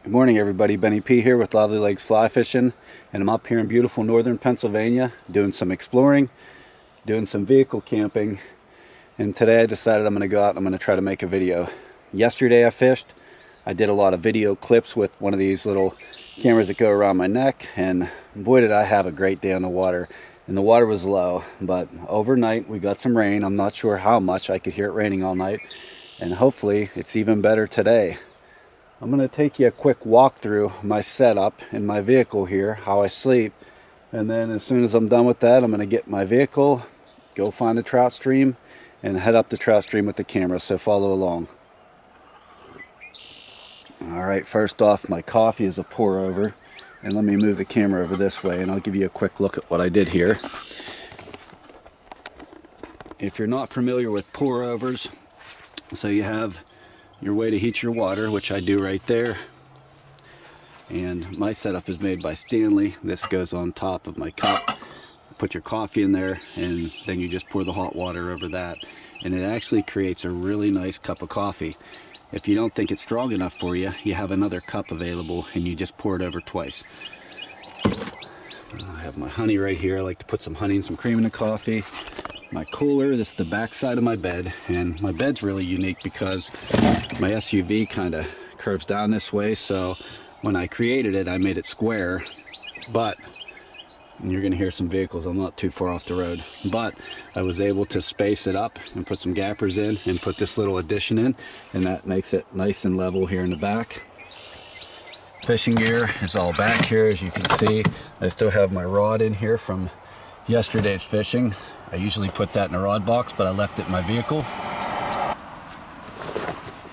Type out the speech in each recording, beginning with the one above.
Good morning, everybody. Benny P here with Lively Legz Fly Fishing, and I'm up here in beautiful northern Pennsylvania doing some exploring, doing some vehicle camping, and today I decided I'm going to go out and I'm going to try to make a video. Yesterday I fished. I did a lot of video clips with one of these little cameras that go around my neck, and boy did I have a great day on the water. And the water was low, but overnight we got some rain. I'm not sure how much. I could hear it raining all night, and hopefully it's even better today. I'm going to take you a quick walk through my setup in my vehicle here, how I sleep, and then as soon as I'm done with that, I'm going to get my vehicle, go find a trout stream, and head up the trout stream with the camera, so follow along. Alright, first off, my coffee is a pour over, and let me move the camera over this way and I'll give you a quick look at what I did here. If you're not familiar with pour overs, so you have your way to heat your water, which I do right there, and my setup is made by Stanley. This goes on top of my cup. Put your coffee in there and then you just pour the hot water over that, and it actually creates a really nice cup of coffee. If you don't think it's strong enough for you, you have another cup available and you just pour it over twice. I have my honey right here. I like to put some honey and some cream in the coffee. My cooler, this is the back side of my bed, and my bed's really unique because my SUV kind of curves down this way, so when I created it I made it square, but and you're going to hear some vehicles, I'm not too far off the road, but I was able to space it up and put some gappers in and put this little addition in, and that makes it nice and level here in the back. Fishing gear is all back here, as you can see. I still have my rod in here from yesterday's fishing. I usually put that in a rod box, but I left it in my vehicle.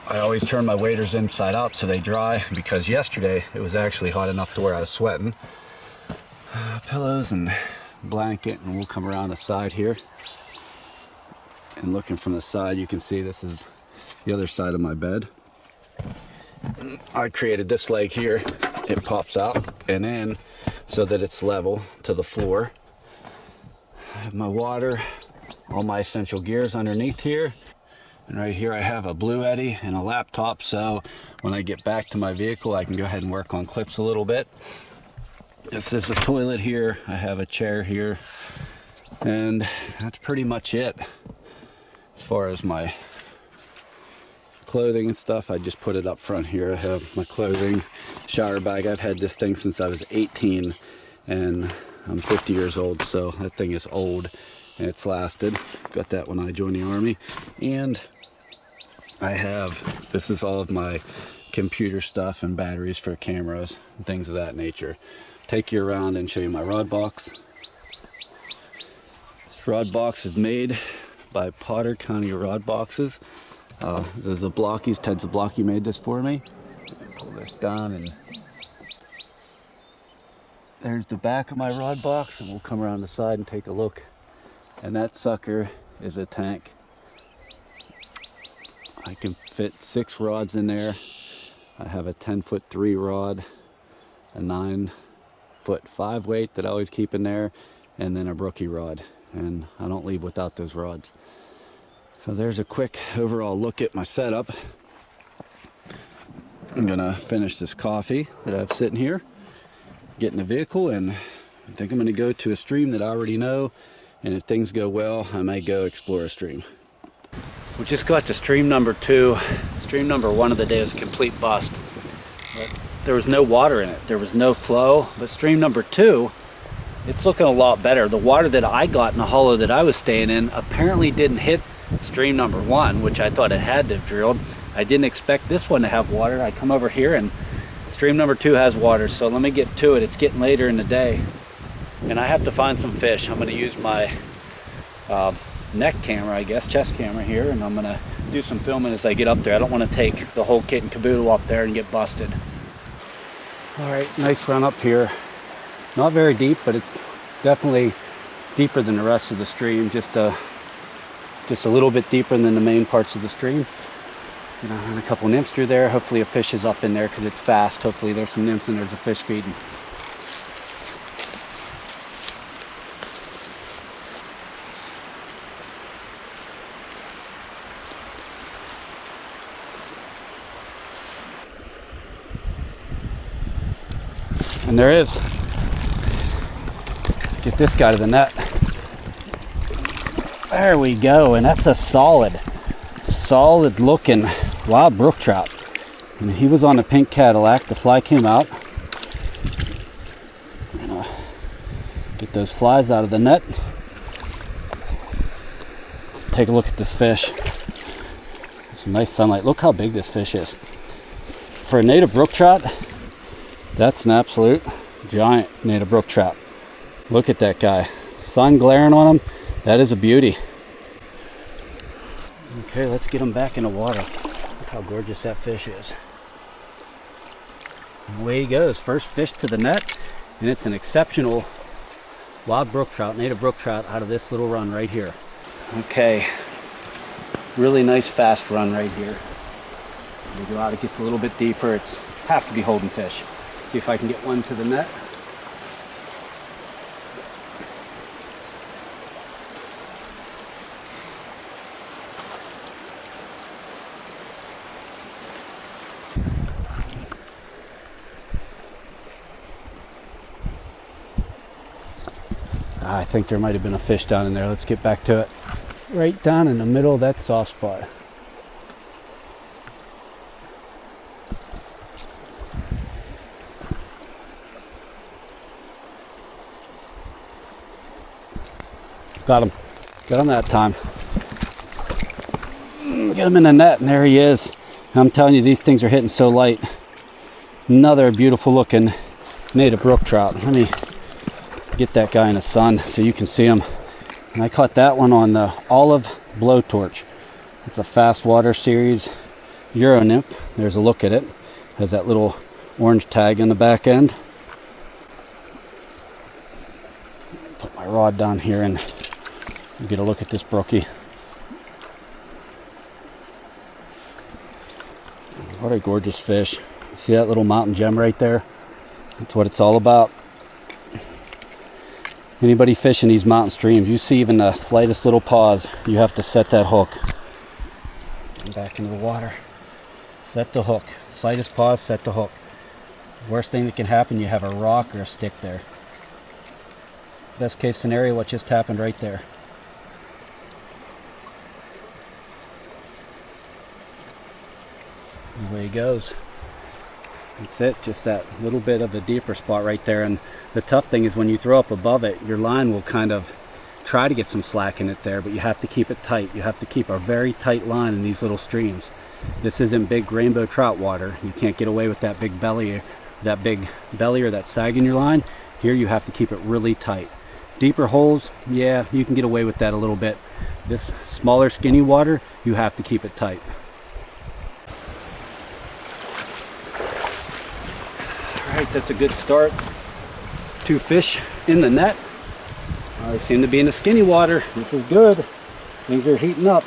I always turn my waders inside out so they dry, because yesterday it was actually hot enough to where I was sweating. Pillows and blanket, and we'll come around the side here. And looking from the side, you can see this is the other side of my bed. I created this leg here. It pops out and in so that it's level to the floor. I have my water, all my essential gears underneath here, and right here I have a Blue Eddy and a laptop, so when I get back to my vehicle I can go ahead and work on clips a little bit. This is the toilet here. I have a chair here, and that's pretty much it. As far as my clothing and stuff, I just put it up front here. I have my clothing, shower bag. I've had this thing since I was 18, and I'm 50 years old, so that thing is old and it's lasted. Got that when I joined the Army. And I have, this is all of my computer stuff and batteries for cameras and things of that nature. Take you around and show you my rod box. This rod box is made by Potter County Rod Boxes. This is a Blockies. Ted Zablocki made this for me. Pull this down, and there's the back of my rod box, and we'll come around the side and take a look. And that sucker is a tank. I can fit 6 rods in there. I have a 10-foot 3 rod, a 9-foot 5 weight that I always keep in there, and then a brookie rod. And I don't leave without those rods. So there's a quick overall look at my setup. I'm gonna finish this coffee that I have sitting here, get in the vehicle, and I think I'm going to go to a stream that I already know, and if things go well I may go explore a stream. We just got to stream number 2. Stream number 1 of the day was a complete bust. There was no water in it, there was no flow, but stream number 2, it's looking a lot better. The water that I got in the hollow that I was staying in apparently didn't hit stream number 1, which I thought it had to have drilled. I didn't expect this one to have water. I come over here and stream number 2 has water, so let me get to it. It's getting later in the day, and I have to find some fish. I'm going to use my neck camera, I guess, chest camera here, and I'm going to do some filming as I get up there. I don't want to take the whole kit and caboodle up there and get busted. Alright, nice run up here. Not very deep, but it's definitely deeper than the rest of the stream. Just a little bit deeper than the main parts of the stream. You know, and a couple nymphs through there. Hopefully a fish is up in there because it's fast. Hopefully there's some nymphs and there's a fish feeding. And there is. Let's get this guy to the net. There we go, and that's a solid looking wild brook trout. And he was on a pink Cadillac. The fly came out. Get those flies out of the net. Take a look at this fish. Some nice sunlight. Look how big this fish is. For a native brook trout, that's an absolute giant native brook trout. Look at that guy. Sun glaring on him. That is a beauty. Okay, let's get him back in the water. Look how gorgeous that fish is. Away he goes. First fish to the net, and it's an exceptional wild brook trout, native brook trout out of this little run right here. Okay, really nice fast run right here. We go out, it gets a little bit deeper. It has to be holding fish. See if I can get one to the net. I think there might have been a fish down in there. Let's get back to it. Right down in the middle of that soft spot. Got him. Got him that time. Get him in the net, and there he is. I'm telling you, these things are hitting so light. Another beautiful looking native brook trout. Let me get that guy in the sun so you can see him. And I caught that one on the Olive Blowtorch. It's a fast water series Euro nymph. There's a look at it. Has that little orange tag in the back end. Put my rod down here and get a look at this brookie. What a gorgeous fish. See that little mountain gem right there? That's what it's all about. Anybody fishing these mountain streams, you see even the slightest little pause, you have to set that hook. Get back into the water. Set the hook. Slightest pause, set the hook. Worst thing that can happen, you have a rock or a stick there. Best case scenario, what just happened right there. Away he goes. That's it, just that little bit of a deeper spot right there. And the tough thing is when you throw up above it, your line will kind of try to get some slack in it there, but you have to keep it tight. You have to keep a very tight line in these little streams. This isn't big rainbow trout water. You can't get away with that big belly or that sag in your line. Here you have to keep it really tight. Deeper holes, yeah, you can get away with that a little bit. This smaller skinny water, you have to keep it tight. Alright, that's a good start. 2 fish in the net. They seem to be in the skinny water. This is good. Things are heating up.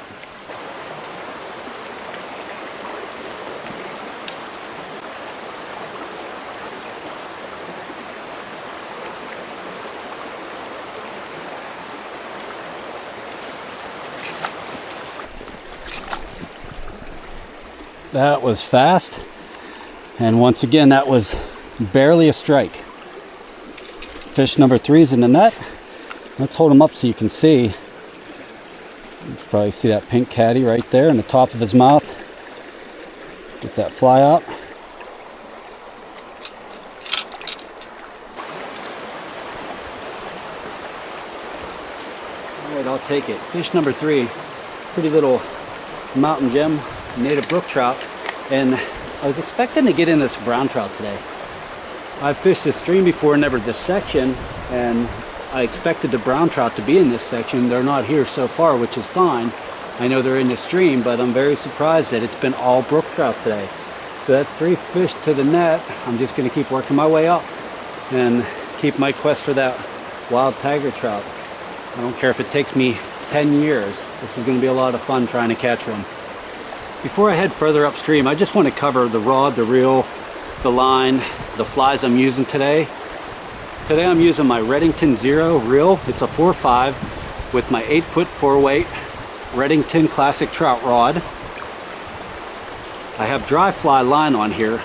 That was fast. And once again, that was barely a strike. Fish number 3 is in the net. Let's hold him up so you can see. You can probably see that pink caddy right there in the top of his mouth. Get that fly out. Alright, I'll take it. Fish number 3, pretty little mountain gem, native brook trout. And I was expecting to get in this brown trout today. I've fished this stream before, never this section, and I expected the brown trout to be in this section. They're not here so far, which is fine. I know they're in this stream, but I'm very surprised that it's been all brook trout today. So that's 3 fish to the net. I'm just going to keep working my way up and keep my quest for that wild tiger trout. I don't care if it takes me 10 years. This is going to be a lot of fun trying to catch one. Before I head further upstream, I just want to cover the rod, the reel, the line, the flies I'm using today. Today I'm using my Redington Zero reel. It's a 4.5 with my 8-foot 4-weight Redington Classic Trout rod. I have dry fly line on here.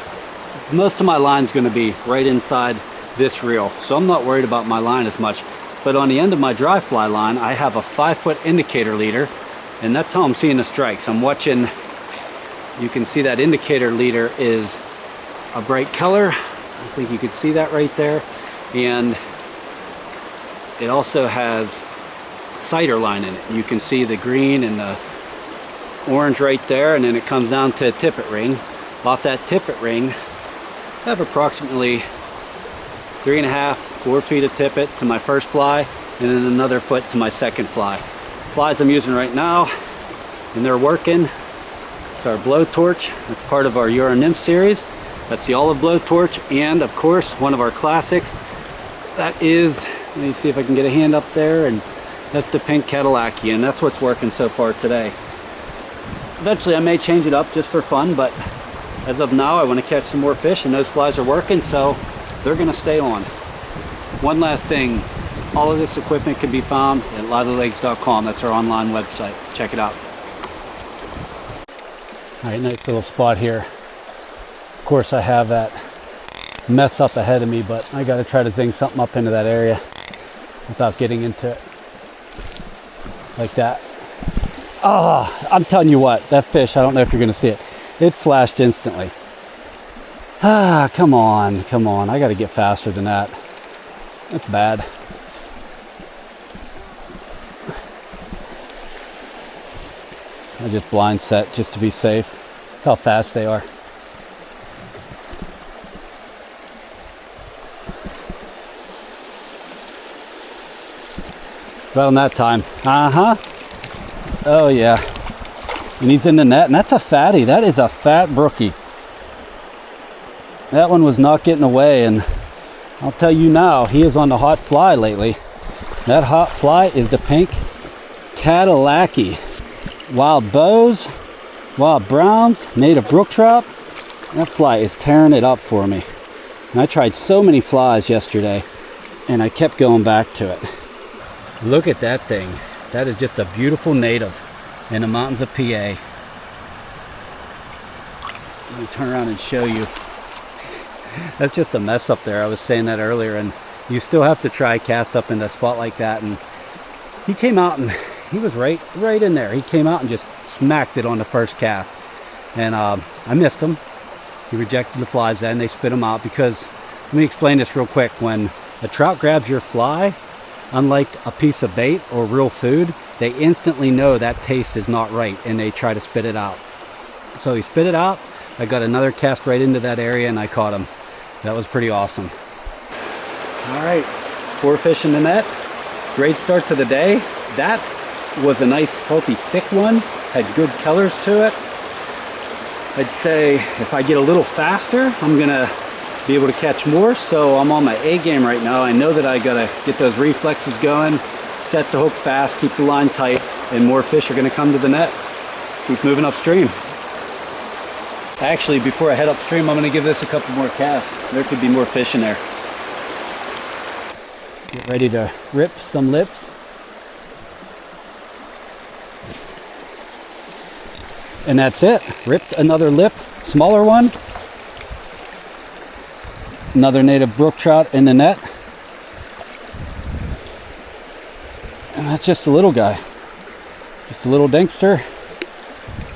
Most of my line's going to be right inside this reel, so I'm not worried about my line as much. But on the end of my dry fly line, I have a 5-foot indicator leader, and that's how I'm seeing the strikes. I'm watching, you can see that indicator leader is a bright color. I think you can see that right there. And it also has sighter line in it. You can see the green and the orange right there, and then it comes down to a tippet ring. Off that tippet ring, I have approximately 3.5, 4 feet of tippet to my first fly, and then another foot to my second fly. Flies I'm using right now, and they're working. It's our blowtorch. It's part of our Euro Nymph series. That's the olive blowtorch, and of course, one of our classics. That is, let me see if I can get a hand up there, and that's the pink Cadillac, and that's what's working so far today. Eventually I may change it up just for fun, but as of now I want to catch some more fish, and those flies are working, so they're going to stay on. One last thing, all of this equipment can be found at livelylegz.com. That's our online website. Check it out. All right, nice little spot here. Of course I have that mess up ahead of me, but I got to try to zing something up into that area without getting into it like that. Oh, I'm telling you what, that fish, I don't know if you're going to see it. It flashed instantly. Ah, come on, come on. I got to get faster than that. That's bad. I just blind set just to be safe. That's how fast they are. Right on that time. Uh-huh. Oh yeah. And he's in the net, and that's a fatty. That is a fat brookie. That one was not getting away, and I'll tell you now, he is on the hot fly lately. That hot fly is the pink Cadillac. Wild bows, wild browns, native brook trout. That fly is tearing it up for me. And I tried so many flies yesterday, and I kept going back to it. Look at that thing. That is just a beautiful native in the mountains of PA. Let me turn around and show you. That's just a mess up there. I was saying that earlier, and you still have to try cast up in a spot like that. And he came out, and he was right in there. He came out and just smacked it on the first cast, and I missed him. He rejected the flies then. They spit him out because, let me explain this real quick. When a trout grabs your fly, unlike a piece of bait or real food, they instantly know that taste is not right, and they try to spit it out. So he spit it out. I got another cast right into that area, and I caught him. That was pretty awesome. All right, 4 fish in the net. Great start to the day. That was a nice, healthy, thick one. Had good colors to it. I'd say if I get a little faster, I'm gonna be able to catch more. So I'm on my A game right now. I know that I gotta get those reflexes going, set the hook fast, keep the line tight, and more fish are gonna come to the net. Keep moving upstream. Actually, before I head upstream, I'm gonna give this a couple more casts. There could be more fish in there. Get ready to rip some lips. And that's it. Ripped another lip, smaller one. Another native brook trout in the net. And that's just a little guy. Just a little dinkster.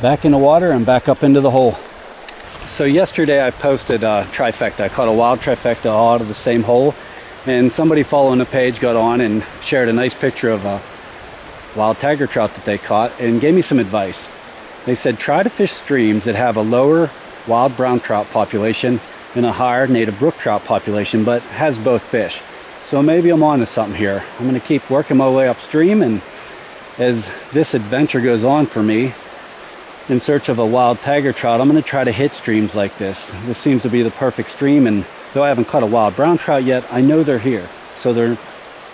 Back in the water and back up into the hole. So yesterday I posted a trifecta. I caught a wild trifecta all out of the same hole. And somebody following the page got on and shared a nice picture of a wild tiger trout that they caught and gave me some advice. They said try to fish streams that have a lower wild brown trout population and a higher native brook trout population, but has both fish. So maybe I'm on to something here. I'm going to keep working my way upstream, and as this adventure goes on for me in search of a wild tiger trout, I'm going to try to hit streams like this. This seems to be the perfect stream, and though I haven't caught a wild brown trout yet, I know they're here. So there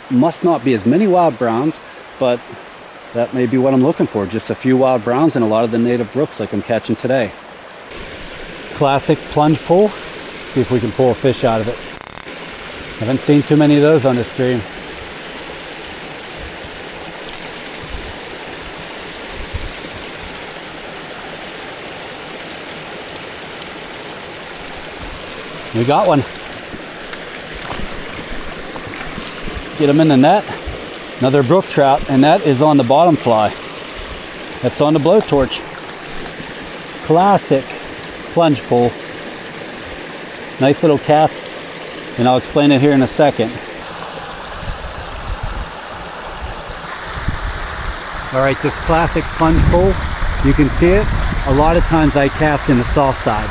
must not be as many wild browns, but that may be what I'm looking for. Just a few wild browns and a lot of the native brooks like I'm catching today. Classic plunge pull. See if we can pull a fish out of it. Haven't seen too many of those on this stream. We got one. get them in the net. Another brook trout, and that is on the bottom fly. That's on the blowtorch. Classic plunge pull. Nice little cast, and I'll explain it here in a second. All right, this classic plunge pull, you can see it. A lot of times I cast in the soft side,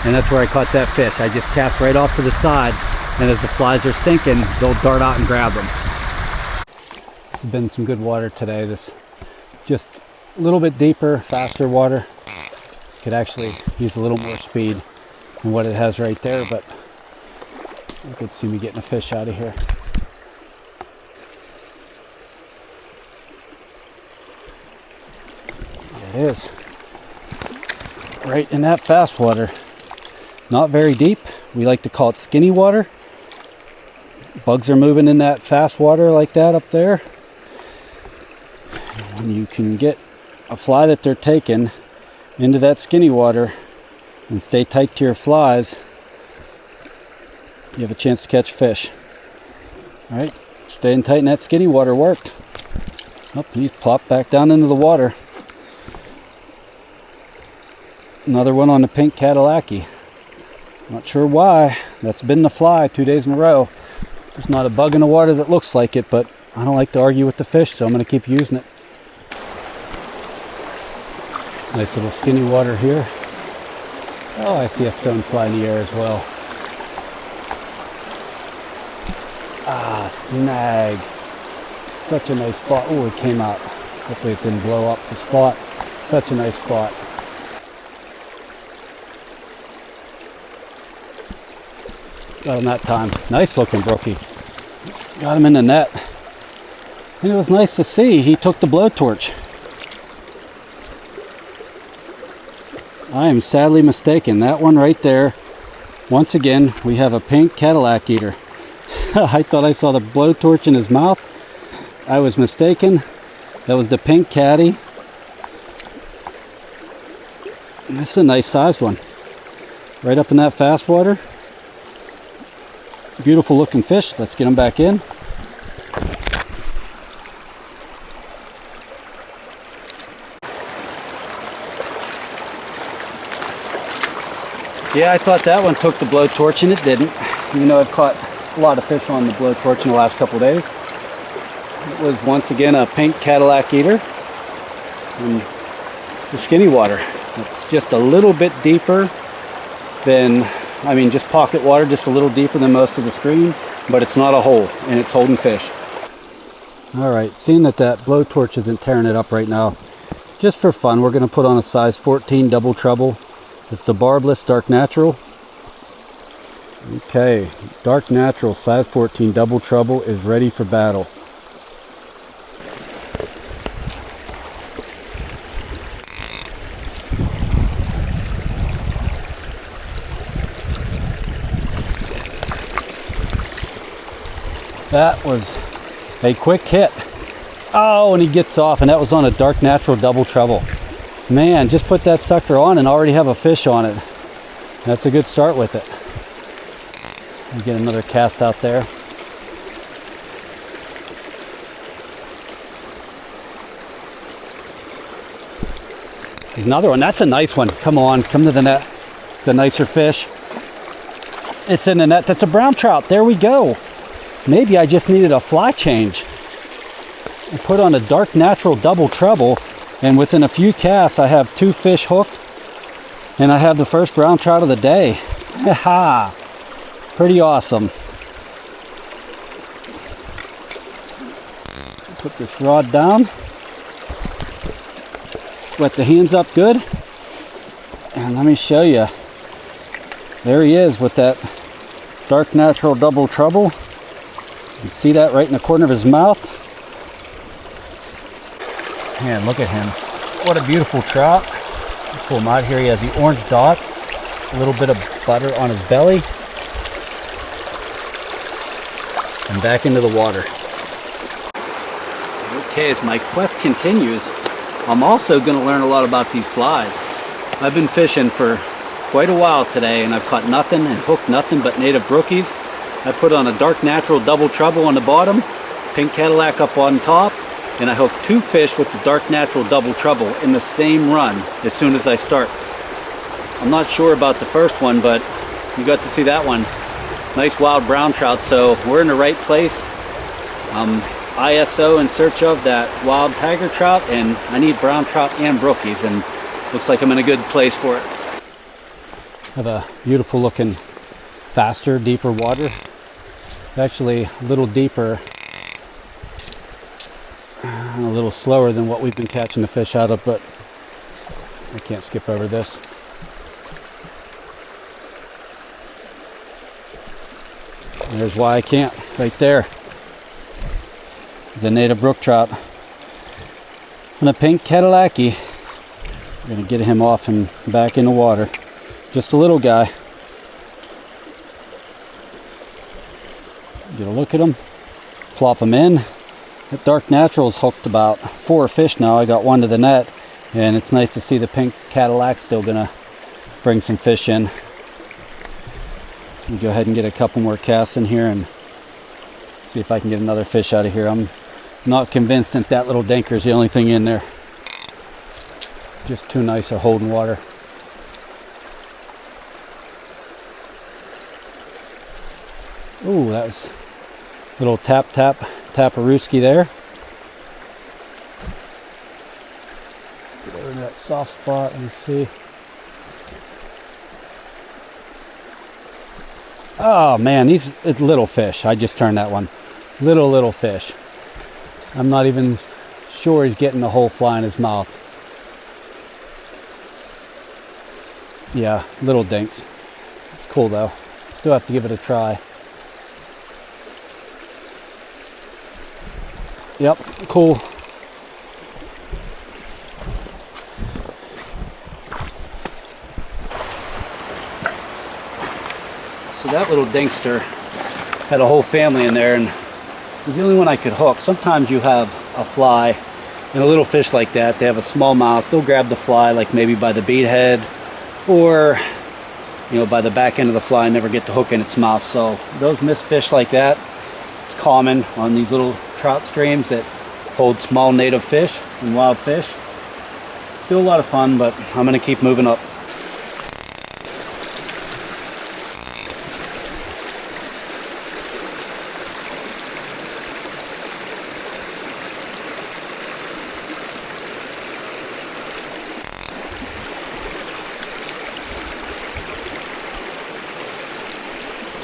and that's where I caught that fish. I just cast right off to the side, and as the flies are sinking, they'll dart out and grab them. This has been some good water today. This just a little bit deeper, faster water. Could actually use a little more speed than what it has right there, but you could see me getting a fish out of here. There it is. Right in that fast water. Not very deep. We like to call it skinny water. Bugs are moving in that fast water like that up there. And you can get a fly that they're taking into that skinny water and stay tight to your flies, you have a chance to catch fish. All right, staying tight in that skinny water worked. Oh, he's plopped back down into the water. Another one on the pink Cadillac-y. Not sure why. That's been the fly 2 days in a row. There's not a bug in the water that looks like it, but I don't like to argue with the fish, so I'm going to keep using it. Nice little skinny water here. Oh, I see a stonefly in the air as well. Ah, snag. Such a nice spot. Oh, it came out. Hopefully it didn't blow up the spot. Such a nice spot. Got him that time. Nice looking brookie. Got him in the net. And it was nice to see. He took the blowtorch. I am sadly mistaken. That one right there, once again, we have a pink Cadillac eater. I thought I saw the blowtorch in his mouth. I was mistaken. That was the pink caddy. That's a nice sized one. Right up in that fast water. Beautiful looking fish. Let's get him back in. Yeah, I thought that one took the blowtorch, and it didn't. Even though I've caught a lot of fish on the blowtorch in the last couple days. It was once again a pink Cadillac eater. And it's a skinny water. It's just a little bit deeper than, just pocket water, just a little deeper than most of the stream. But it's not a hole, and it's holding fish. Alright, seeing that blowtorch isn't tearing it up right now, just for fun, we're going to put on a size 14 double treble. It's the barbless dark natural. Okay, dark natural size 14 double treble is ready for battle. That was a quick hit. Oh, and he gets off, and that was on a dark natural double treble. Man, just put that sucker on and already have a fish on it. That's a good start with it. I'll get another cast out there. There's another one. That's a nice one. Come on, come to the net. It's a nicer fish. It's in the net. That's a brown trout. There we go. Maybe I just needed a fly change. I put on a dark natural double treble, and within a few casts I have 2 fish hooked, and I have the first brown trout of the day. Ha! Pretty awesome. Put this rod down. Wet the hands up good. And let me show you. There he is with that dark natural double treble. You can see that right in the corner of his mouth. Man, look at him. What a beautiful trout. I'll pull him out here. He has the orange dots. A little bit of butter on his belly. And back into the water. Okay, as my quest continues, I'm also going to learn a lot about these flies. I've been fishing for quite a while today, and I've caught nothing and hooked nothing but native brookies. I put on a dark natural double treble on the bottom, pink Cadillac up on top, and I hooked 2 fish with the dark natural double trouble in the same run as soon as I start. I'm not sure about the first one, but you got to see that one. Nice wild brown trout, so we're in the right place. ISO in search of that wild tiger trout, and I need brown trout and brookies, and looks like I'm in a good place for it. Have a beautiful looking, faster, deeper water. Actually a little deeper, a little slower than what we've been catching the fish out of, but I can't skip over this. There's why I can't, right there. The native brook trout. And a pink Cadillac-y. We're gonna get him off and back in the water. Just a little guy. Get a look at him, plop him in. That dark natural's hooked about 4 fish now. I got 1 to the net, and it's nice to see the pink Cadillac still gonna bring some fish in. Let me go ahead and get a couple more casts in here and see if I can get another fish out of here. I'm not convinced that that little dinker's the only thing in there. Just too nice of holding water. Ooh, that was a little taparooski there. Get over to that soft spot and see. Oh man, it's little fish. I just turned that one. Little fish. I'm not even sure he's getting the whole fly in his mouth. Yeah, little dinks. It's cool though. Still have to give it a try. Yep, cool. So that little dinkster had a whole family in there, and it was the only one I could hook. Sometimes you have a fly and a little fish like that. They have a small mouth. They'll grab the fly like maybe by the bead head, or by the back end of the fly and never get the hook in its mouth. So those missed fish like that, it's common on these little trout streams that hold small native fish and wild fish. Still a lot of fun, but I'm gonna keep moving up.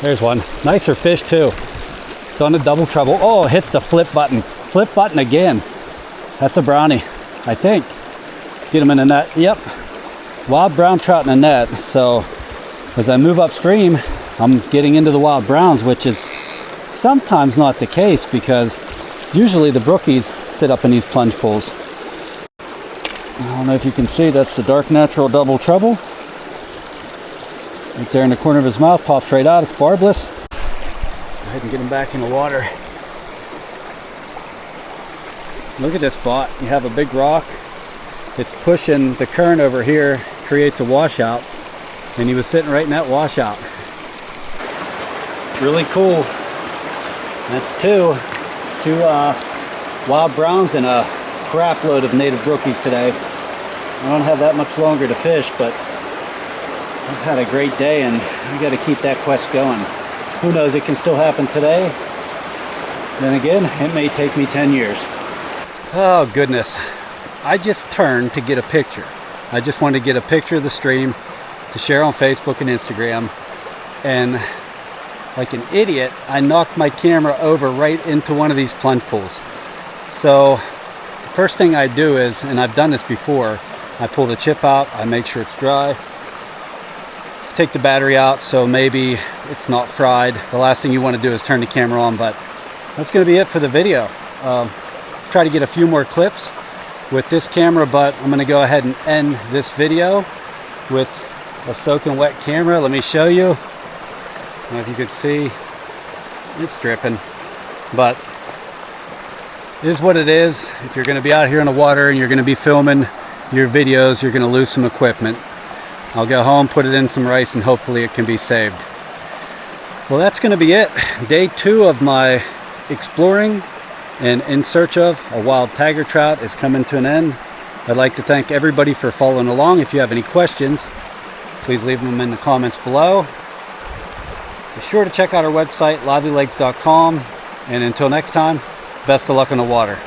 There's one. Nicer fish too. It's on the double trouble. Oh, it hits the flip button. Flip button again. That's a brownie, I think. Get him in the net. Yep. Wild brown trout in the net. So as I move upstream, I'm getting into the wild browns, which is sometimes not the case because usually the brookies sit up in these plunge pools. I don't know if you can see, that's the dark natural double trouble. Right there in the corner of his mouth, pops right out. It's barbless. Go ahead and get him back in the water. Look at this spot. You have a big rock. It's pushing the current over here, creates a washout, and he was sitting right in that washout. Really cool. That's two wild browns and a crap load of native brookies today. I don't have that much longer to fish, but I've had a great day and I got to keep that quest going. Who knows, it can still happen today. Then again, it may take me 10 years. Oh goodness, I just turned to get a picture. I just wanted to get a picture of the stream to share on Facebook and Instagram, and like an idiot, I knocked my camera over right into one of these plunge pools. So the first thing I do is, and I've done this before, I pull the chip out, I make sure it's dry, take the battery out so maybe it's not fried. The last thing you want to do is turn the camera on, but that's going to be it for the video. Try to get a few more clips with this camera, but I'm going to go ahead and end this video with a soaking wet camera. Let me show you. I don't know if you could see, it's dripping, but it is what it is. If you're going to be out here in the water and you're going to be filming your videos, you're going to lose some equipment. I'll go home, put it in some rice, and hopefully it can be saved. Well, that's going to be it. Day 2 of my exploring and In Search Of a Wild Tiger Trout is coming to an end. I'd like to thank everybody for following along. If you have any questions, please leave them in the comments below. Be sure to check out our website, livelylegz.com. And until next time, best of luck on the water.